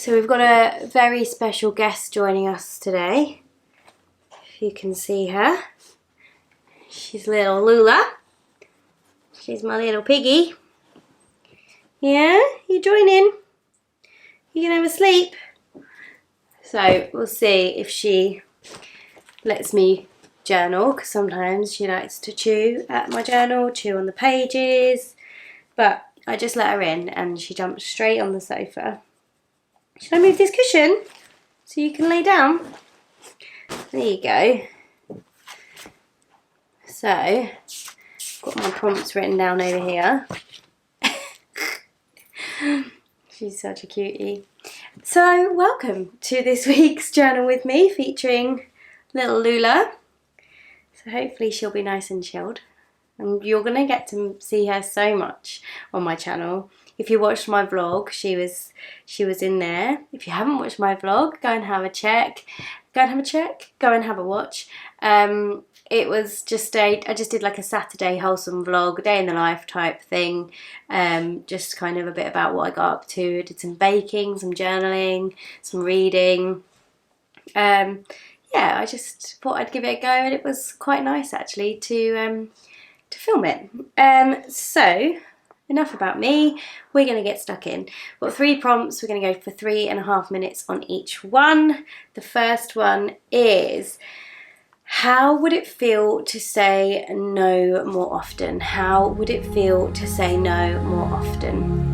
So we've got a very special guest joining us today. If you can see her. She's little Lula. She's my little piggy. Yeah, you join in. You can have a sleep. So we'll see if she lets me journal, because sometimes she likes to chew at my journal, chew on the pages. But I just let her in and she jumped straight on the sofa. Should I move this cushion so you can lay down? There you go. So, I've got my prompts written down over here. She's such a cutie. So, welcome to this week's Journal with me featuring little Lula. So hopefully she'll be nice and chilled. And you're going to get to see her so much on my channel. If you watched my vlog, she was in there. If you haven't watched my vlog, go and have a check. Go and have a watch. It was just I just did like a Saturday wholesome vlog, day in the life type thing. Just kind of a bit about what I got up to. I did some baking, some journaling, some reading. Yeah, I just thought I'd give it a go, and it was quite nice actually to film it. So enough about me. We're going to get stuck in. We've got 3 prompts. We're going to go for 3.5 minutes on each one. The first one is, how would it feel to say no more often? How would it feel to say no more often?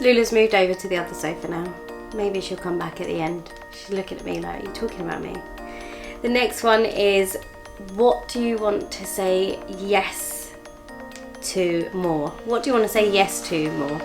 Lula's moved over to the other sofa now. Maybe she'll come back at the end. She's looking at me like, you're talking about me. The next one is, what do you want to say yes to more? What do you want to say yes to more?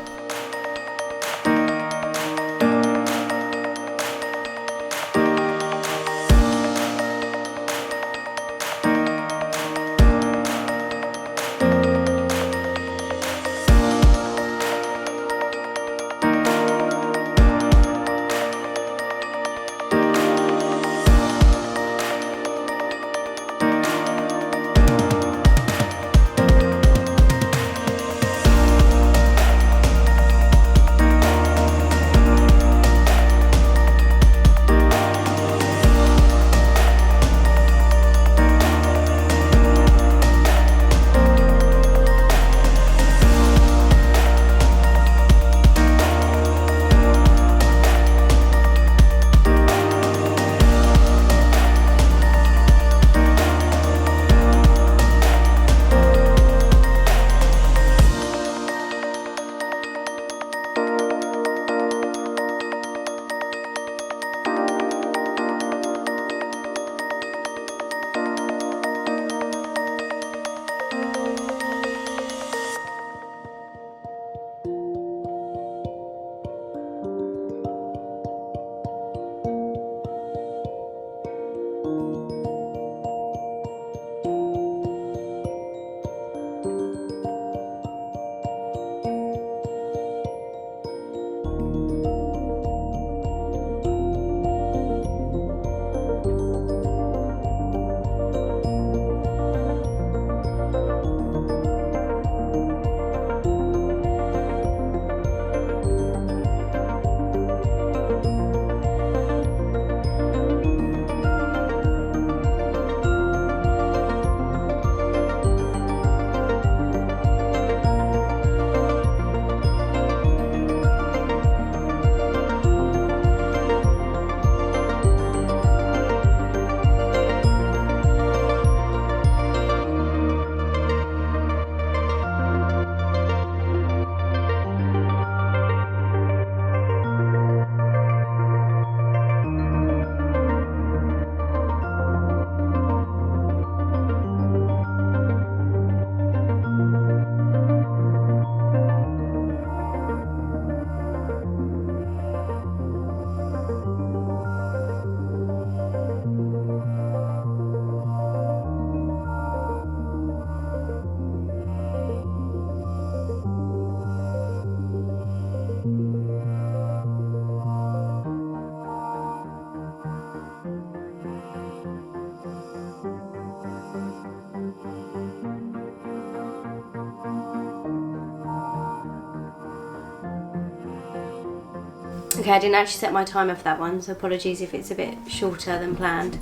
Okay, I didn't actually set my timer for that one, so apologies if it's a bit shorter than planned.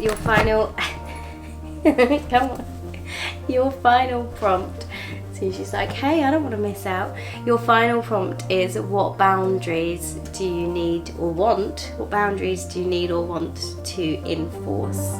Your final, come on, your final prompt. So she's like, hey, I don't want to miss out. Your final prompt is, what boundaries do you need or want? What boundaries do you need or want to enforce?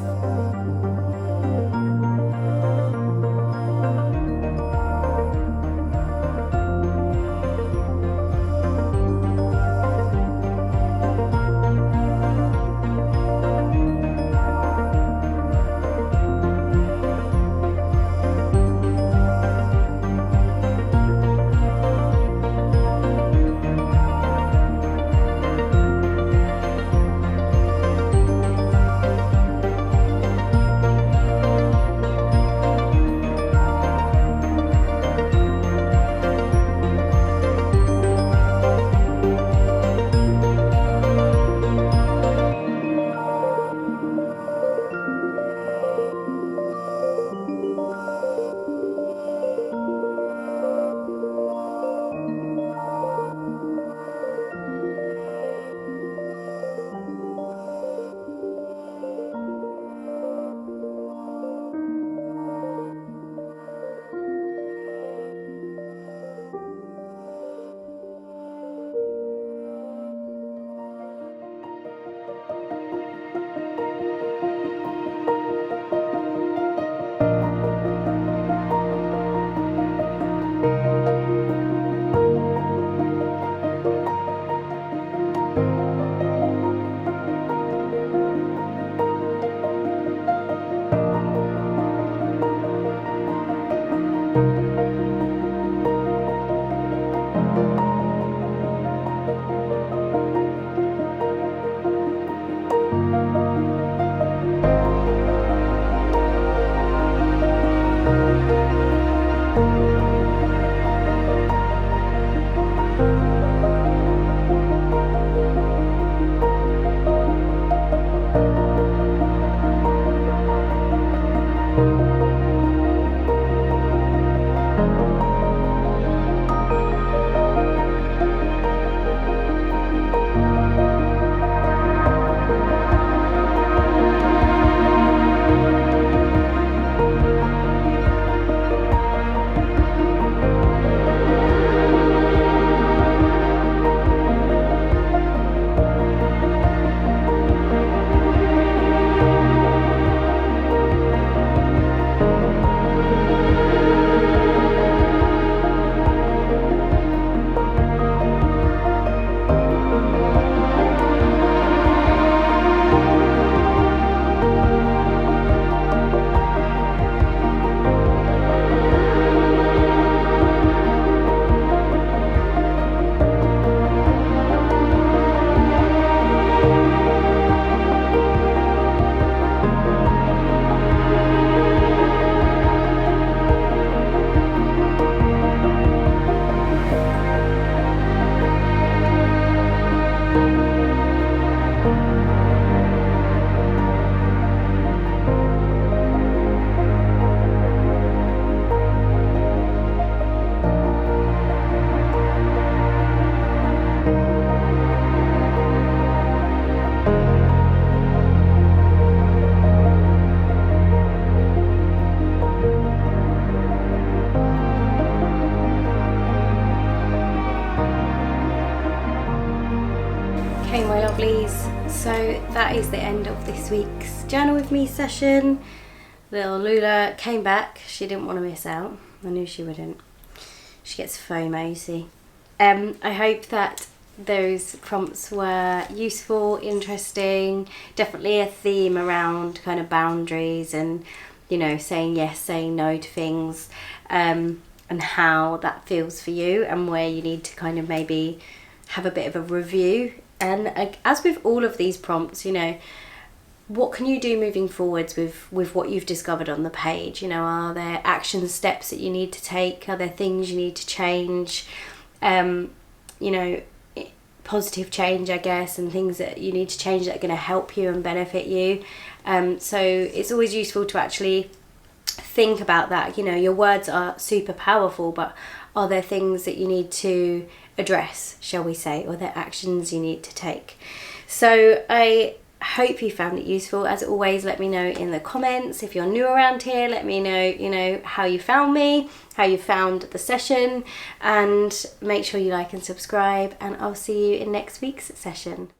Okay, my lovelies, so that is the end of this week's Journal With Me session. Little Lula came back. She didn't want to miss out. I knew she wouldn't. She gets FOMO, you see. I hope that those prompts were useful, interesting, definitely a theme around kind of boundaries and, you know, saying yes, saying no to things, and how that feels for you and where you need to kind of maybe have a bit of a review. And as with all of these prompts, you know, what can you do moving forwards with what you've discovered on the page? You know, are there action steps that you need to take? Are there things you need to change? You know, positive change, I guess, and things that you need to change that are going to help you and benefit you. So it's always useful to actually think about that. You know, your words are super powerful, but are there things that you need to address, shall we say, or are there actions you need to take? So I hope you found it useful. As always, let me know in the comments. If you're new around here, let me know, you know, how you found me, how you found the session, and make sure you like and subscribe, and I'll see you in next week's session.